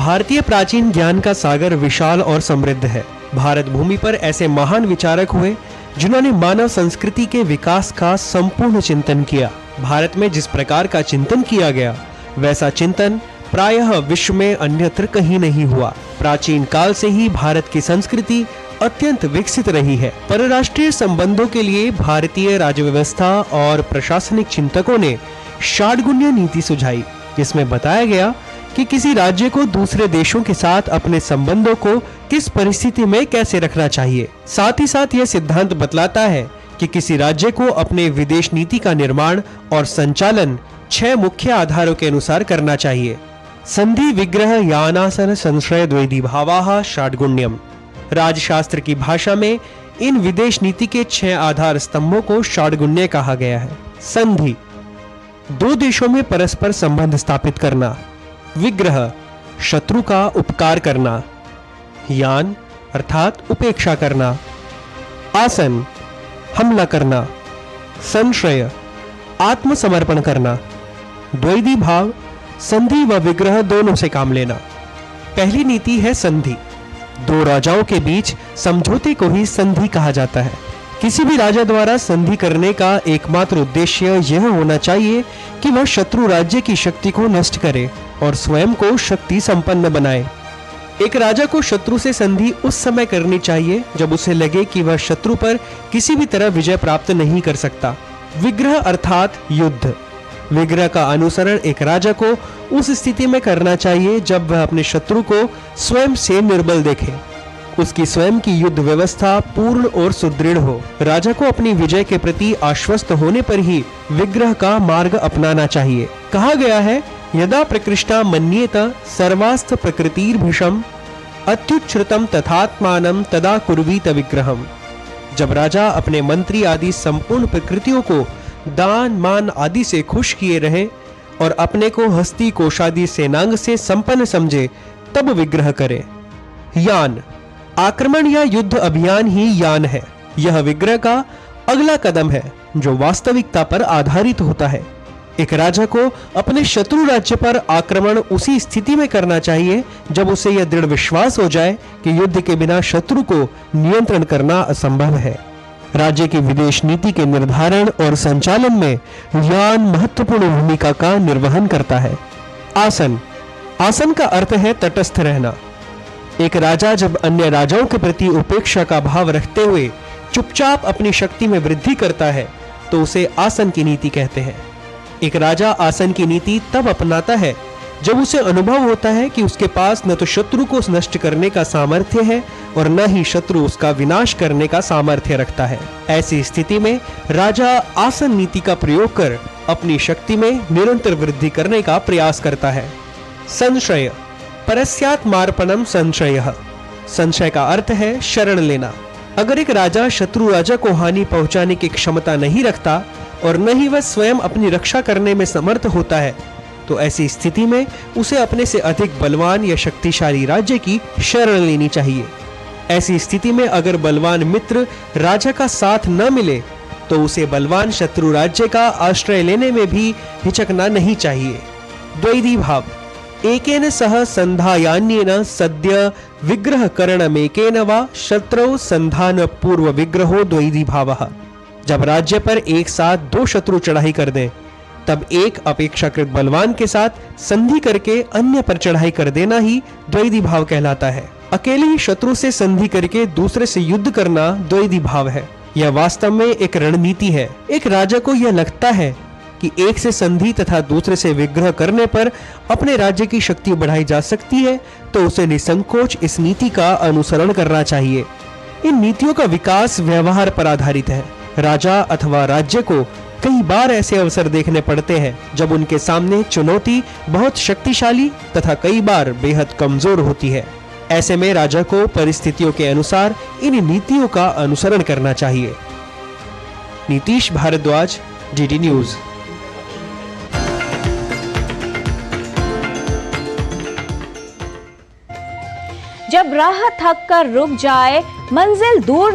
भारतीय प्राचीन ज्ञान का सागर विशाल और समृद्ध है। भारत भूमि पर ऐसे महान विचारक हुए जिन्होंने मानव संस्कृति के विकास का संपूर्ण चिंतन किया। भारत में जिस प्रकार का चिंतन किया गया वैसा चिंतन प्रायः विश्व में अन्यत्र कहीं नहीं हुआ। प्राचीन काल से ही भारत की संस्कृति अत्यंत विकसित रही है। परराष्ट्रीय संबंधों के लिए भारतीय राज्य व्यवस्था और प्रशासनिक चिंतकों ने षाडगुण्य नीति सुझाई, जिसमें बताया गया कि किसी राज्य को दूसरे देशों के साथ अपने संबंधों को किस परिस्थिति में कैसे रखना चाहिए। साथ ही साथ यह सिद्धांत बतलाता है कि किसी राज्य को अपने विदेश नीति का निर्माण और संचालन 6 मुख्य आधारों के अनुसार करना चाहिए। संधि विग्रह यानासन संशय द्वैधी भावाः षाडगुण्यम। राजशास्त्र की भाषा में इन विदेश नीति के 6 आधार स्तंभों को षाडगुण्य कहा गया है। संधि, 2 देशों में परस्पर संबंध स्थापित करना। विग्रह, शत्रु का उपकार करना। यान अर्थात उपेक्षा करना। आसन, हमला करना। संशय, आत्मसमर्पण करना। द्वैधी भाव, संधि व विग्रह दोनों से काम लेना। पहली नीति है संधि। 2 राजाओं के बीच समझौते को ही संधि कहा जाता है। किसी भी राजा द्वारा संधि करने का एकमात्र उद्देश्य यह होना चाहिए कि वह शत्रु राज्य की शक्ति को नष्ट करे और स्वयं को शक्ति संपन्न बनाए। एक राजा को शत्रु से संधि उस समय करनी चाहिए जब उसे लगे कि वह शत्रु पर किसी भी तरह विजय प्राप्त नहीं कर सकता। विग्रह अर्थात युद्ध। विग्रह का अनुसरण एक राजा को उस स्थिति में करना चाहिए जब वह अपने शत्रु को स्वयं से निर्बल देखे, उसकी स्वयं की युद्ध व्यवस्था पूर्ण और सुदृढ़ हो। राजा को अपनी विजय के प्रति आश्वस्त होने पर ही विग्रह का मार्ग अपनाना चाहिए। कहा गया है, यदा प्रकृष्टा मन्येत सर्वास्थ प्रकृतिर्भीषम अत्युच्छ्रुतम तथात्मानं तदा कुर्वीत विग्रहम। जब राजा अपने मंत्री आदि संपूर्ण प्रकृतियों को दान मान आदि से खुश किए रहे और अपने को हस्ती कोशादि सेनांग से संपन्न समझे तब विग्रह करे। यान, आक्रमण या युद्ध अभियान ही यान है। यह विग्रह का अगला कदम है जो वास्तविकता पर आधारित होता है। एक राजा को अपने शत्रु राज्य पर आक्रमण उसी स्थिति में करना चाहिए जब उसे यह दृढ़ विश्वास हो जाए कि युद्ध के बिना शत्रु को नियंत्रण करना असंभव है। राज्य की विदेश नीति के निर्धारण और संचालन में यान महत्वपूर्ण भूमिका का निर्वहन करता है। आसन, आसन का अर्थ है तटस्थ रहना। एक राजा जब अन्य राजाओं के प्रति उपेक्षा का भाव रखते हुए चुपचाप अपनी शक्ति में वृद्धि करता है तो उसे आसन की नीति कहते हैं। एक राजा आसन की नीति तब अपनाता है जब उसे अनुभव होता है कि उसके पास न तो शत्रु को नष्ट करने का सामर्थ्य है और न ही शत्रु उसका विनाश करने का सामर्थ्य रखता है। ऐसी स्थिति में राजा आसन नीति का प्रयोग कर अपनी शक्ति में निरंतर वृद्धि करने का प्रयास करता है। संशय, परस्यात्मार्पणम संशयः। संशय का अर्थ है शरण लेना। अगर एक राजा शत्रु राजा को हानि पहुंचाने की क्षमता नहीं रखता और न ही वह स्वयं अपनी रक्षा करने में समर्थ होता है तो ऐसी स्थिति में उसे अपने से अधिक बलवान या शक्तिशाली राज्य की शरण लेनी चाहिए। ऐसी स्थिति में अगर बलवान मित्र राजा का साथ न मिले तो उसे बलवान शत्रु राज्य का आश्रय लेने में भी हिचकना नहीं चाहिए। द्वैधी भाव, एकेन सह संधायान्येन सद्य विग्रह करणमेकेन वा शत्रौ संधान पूर्व विग्रहो द्वैधी भावः। जब राज्य पर एक साथ 2 शत्रु चढ़ाई कर दें तब एक अपेक्षाकृत बलवान के साथ संधि करके अन्य पर चढ़ाई कर देना ही द्वैधी भाव कहलाता है। अकेले ही शत्रु से संधि करके दूसरे से युद्ध करना द्वैधी भाव है। यह वास्तव में एक रणनीति है। एक राजा को यह लगता है कि एक से संधि तथा दूसरे से विग्रह करने पर अपने राज्य की शक्ति बढ़ाई जा सकती है तो उसे निसंकोच इस नीति का अनुसरण करना चाहिए। इन नीतियों का विकास व्यवहार पर आधारित है। राजा अथवा राज्य को कई बार ऐसे अवसर देखने पड़ते हैं जब उनके सामने चुनौती बहुत शक्तिशाली तथा कई बार बेहद कमजोर होती है। ऐसे में राजा को परिस्थितियों के अनुसार इन नीतियों का अनुसरण करना चाहिए। Nitish Bhardwaj, DD news. जब राह थक कर रुक जाए, मंजिल दूर